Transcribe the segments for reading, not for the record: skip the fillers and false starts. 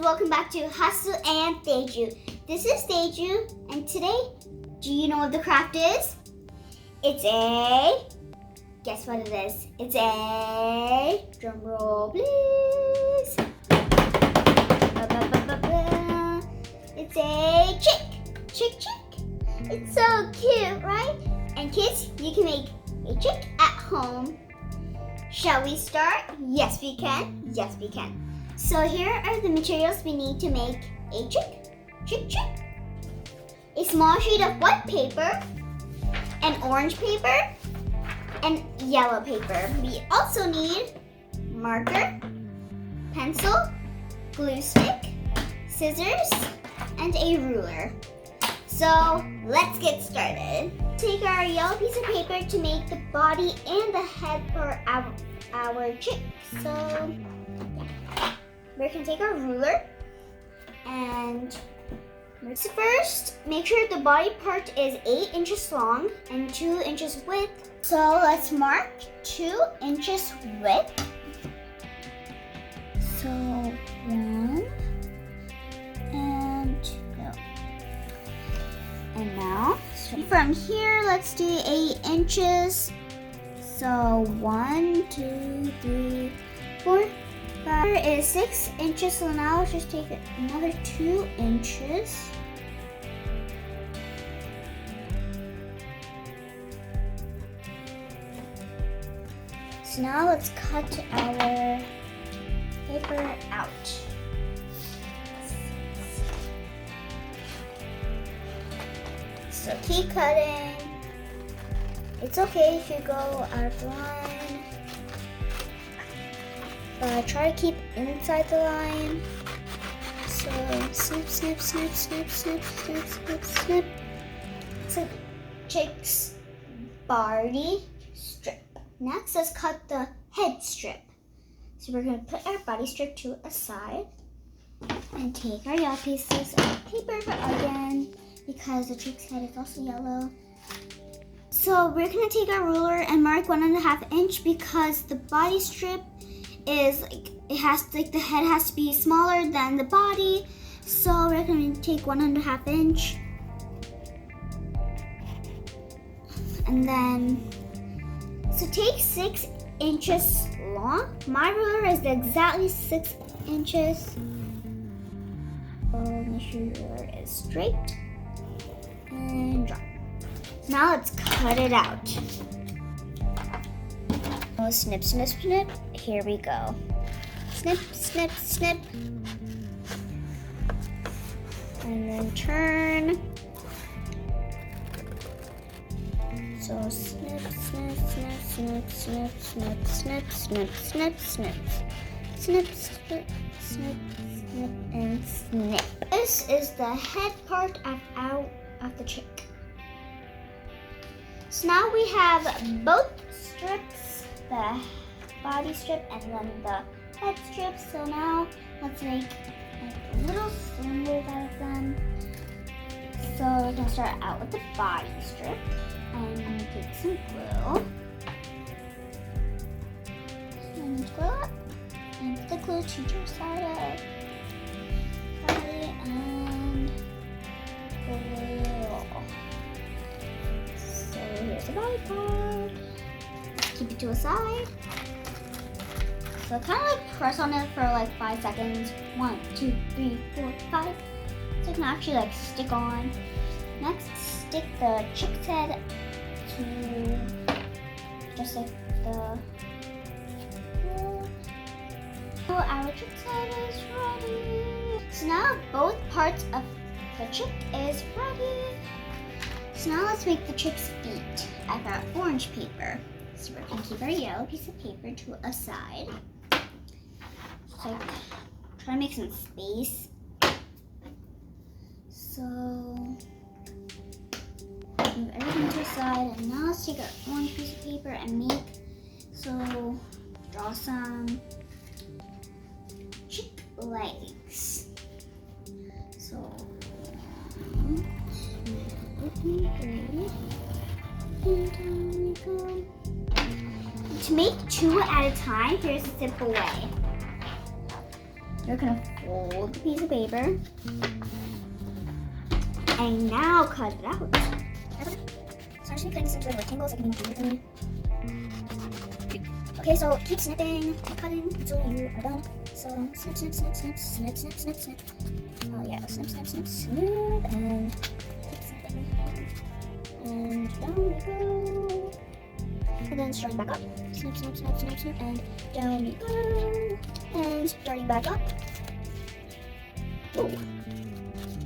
welcome back to Hustle and Deju. This is Deju, and today, do you know what the craft is? It's a, guess what it is? It's a, drum roll please. It's a chick. It's so cute, right? And kids, you can make a chick at home. Shall we start? Yes, we can. Yes, we can. So here are the materials we need to make a chick. A small sheet of white paper, an orange paper, and yellow paper. We also need marker, pencil, glue stick, scissors, and a ruler. So let's get started. Take our yellow piece of paper to make the body and the head for our chick. So we're gonna take our ruler and first make sure the body part is 8 inches long and 2 inches width. So let's mark 2 inches width. So 1 and 2. And now from here, let's do 8 inches. So 1, 2, 3, 4, 5. Here is 6 inches. So now let's just take another 2 inches. So now let's cut our paper out. So keep cutting. It's okay if you go out of line. Try to keep inside the line. So snip. So chick's body strip. Next, let's cut the head strip. So we're gonna put our body strip to a side and take our yellow pieces of paper again, because the chick's head is also yellow. So we're gonna take our ruler and mark 1.5 inch because the body strip is the head has to be smaller than the body. So we're gonna take 1.5 inch. And then, so take 6 inches long. My ruler is exactly 6 inches. So make sure your ruler is straight. And drop. Now let's cut it out. Oh, snip. Here we go. Snip. And then turn. So snip, and snip. This is the head part of the chick. So now we have both strips, the body strip and then the head strip. So now let's make little cylinders out of them. So we're gonna start out with the body strip and take some glue. And glue up. And put the glue to your side of body and glue. So here's the body part. Keep it to a side. So kind of like press on it for like 5 seconds. 1, 2, 3, 4, 5. So it can actually like stick on. Next, stick the chick's head to just like the. So our chick's head is ready. So now both parts of the chick is ready. So now let's make the chick's feet. I got orange paper. So we're gonna keep our yellow piece of paper to a side. So try to make some space. So move everything to the side, and now let's take our orange piece of paper and draw some chick legs. So 1, 2, 3, and down we go. To make 2 at a time, here's a simple way. You're gonna fold the piece of paper and now cut it out. So I'm just cutting this into rectangles like you can do. Okay, so keep snipping, cutting until you are done. So snip, snip, snip, snip, snip, snip, snip, snip. Oh yeah, snip, snip, snip, snip, and keep snipping. And down we go. And then starting back up. Snip, snip, snip, snip, snip, and down we go. And starting back up. Whoa.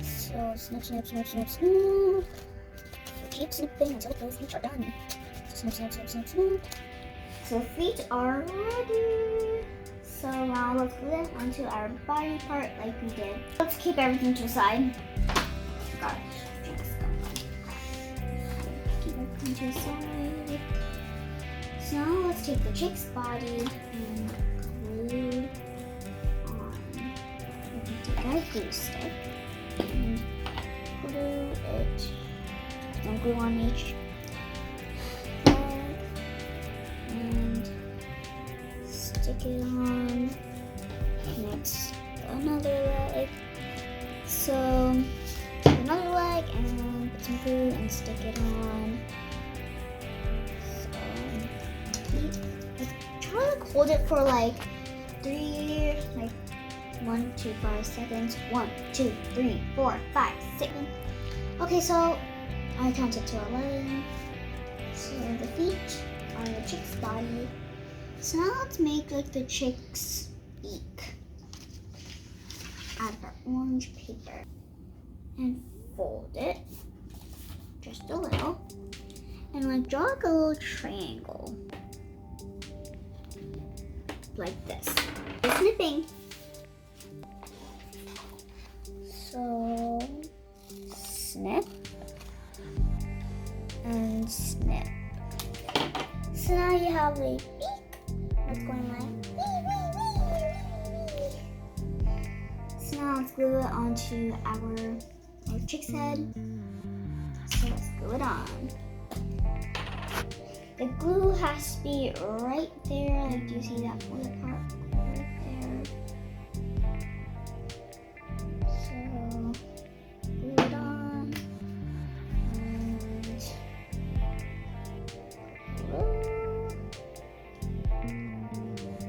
So snip, snip, snip, snip, snip. So keep snipping until those feet are done. Snip, snip, snip, snip, snip. So feet are ready. So now let's glue it onto our body part like we did. Let's keep everything to the side. Got it. Keep everything to the side. So now let's take the chick's body and glue on. We can take our glue stick and glue it. And glue on each leg and stick it on next another leg. So another leg and put some glue and stick it on. So try to hold it for like 1, 2, 5 seconds. 1, 2, 3, 4, 5, 6. Okay, so I counted to 11. So the feet are the chick's body. So now let's make like the chick's beak out of our orange paper and fold it just a little and like draw like a little triangle like this. Snipping. So snip and snip. So now you have a beak that's going like wee, wee, wee, wee. So now let's glue it onto our chick's head. So let's glue it on. The glue has to be right there, like do you see that folded part right there? So glue it on.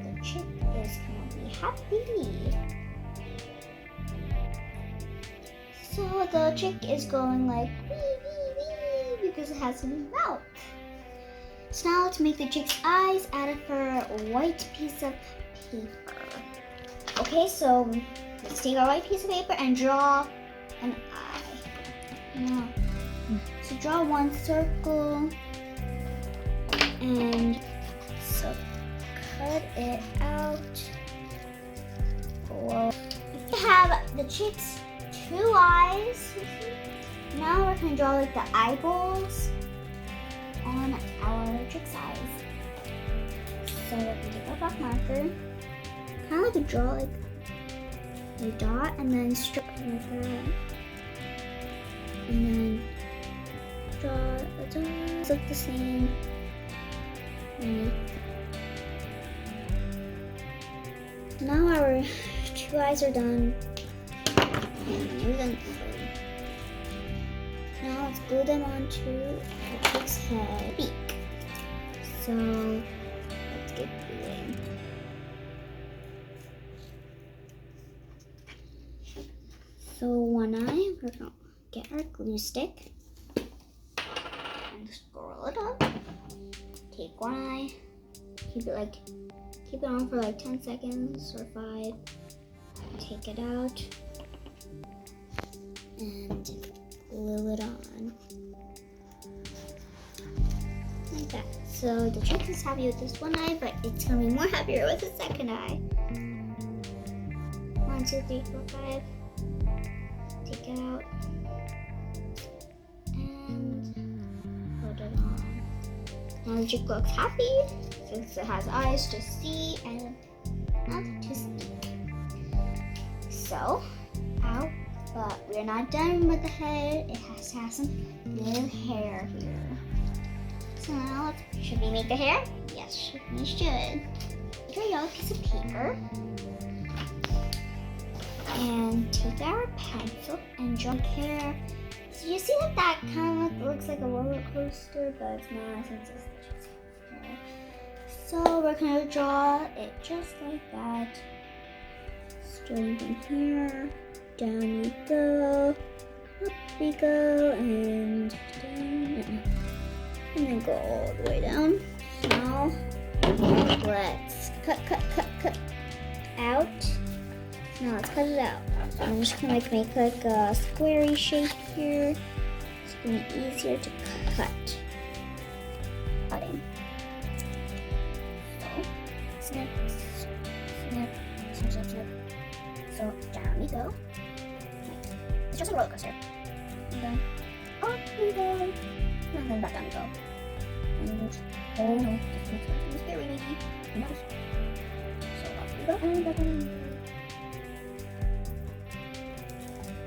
The chick is gonna be happy. So the chick is going like wee wee wee because it has some mouth. So now let's make the chick's eyes out of her white piece of paper. Okay, so let's take our white piece of paper and draw an eye. Now, so draw one circle. And so cut it out. Whoa. We have the chick's 2 eyes. Now we're gonna draw like the eyeballs on our chick's eyes. So we're gonna take our black marker, kind of like draw like a dot, and then strip like that, and then draw a dot. Look the same. Now our 2 eyes are done. Now let's glue them onto the chick's head beak. So let's get gluing. So one eye, we're gonna get our glue stick and scroll it up. Take one eye, keep it on for like 10 seconds or 5. Take it out and glue it on like that. So the chick is happy with this one eye, but it's gonna be more happier with the second eye. 1, 2, 3, 4, 5. Take it out and put it on. Now the chick looks happy since it has eyes to see and not to speak. So, but we're not done with the head. It has to have some little hair here. So now should we make the hair? Yes, we should. Take a yellow piece of paper And take our pencil and draw hair. So you see that kind of looks like a roller coaster, but it's not since it's the chick's hair. So we're gonna draw it just like that. Starting from here, down we go, up we go, and down, and then go all the way down. Now let's cut out. Now let's cut it out. So I'm just gonna make like a squarey shape here. It's gonna be easier to cut. Cutting. So snip, snip, snip, snip, snip. So down we go. It's just a roller coaster. And then up we go. And then back down we go. And oh no, it's very easy. So up we go and back down we go.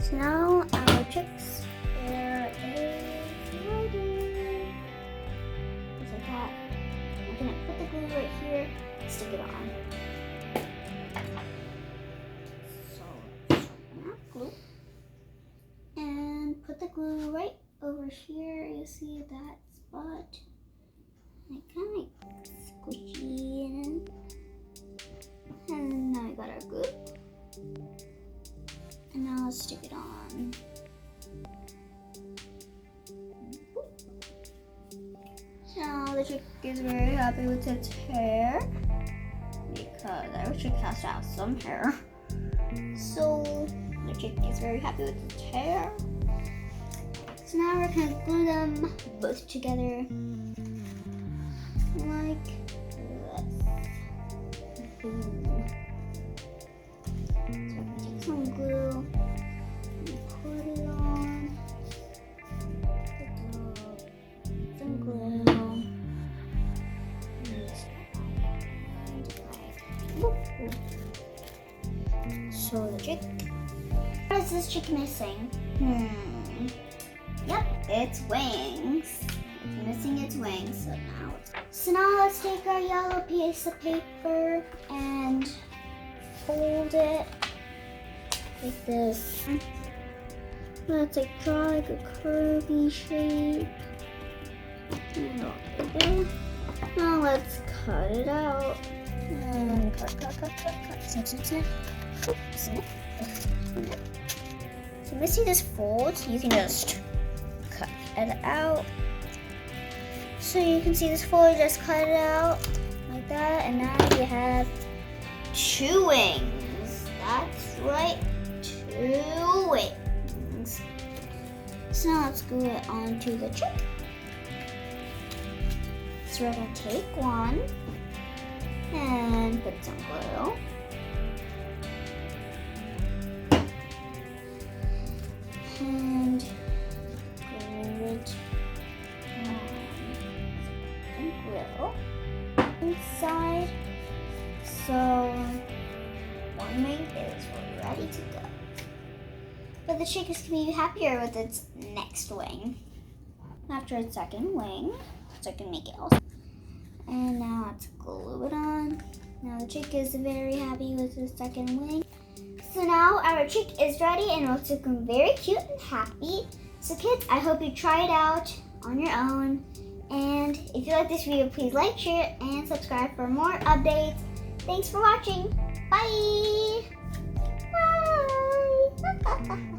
So now our chick's hair is ready. Just like that. I'm gonna put the glue right here, stick it on. So glue. And put the glue right over here. You see that spot? Like kind of like squishy. And now we got our glue. And now let's stick it on. Now the chick is very happy with its hair because our chick has to have some hair. So the chick is very happy with its hair. So now we're gonna glue them both together like this. Some glue and put it on. Some glue. So the chick. What is this chick missing? Yep, its wings. It's missing its wings. So now let's take our yellow piece of paper and fold it like this. Let's like draw like a curvy shape. Now let's cut it out. And cut. Snip. Snip. So when you see this fold, you can just cut it out. So you can see this fold, just cut it out like that, and now you have 2 wings. That's right, 2 wings. So now let's glue it onto the chick. So we're gonna take one and put some glue. And glue it on glue inside. So one wing is ready to go. But the chick is going to be happier with its next wing. After its second wing, so I can make it also. And now let's glue it on. Now the chick is very happy with the second wing. So now our chick is ready and looks looking very cute and happy. So kids, I hope you try it out on your own. And if you like this video, please like, share, and subscribe for more updates. Thanks for watching. Bye. Bye.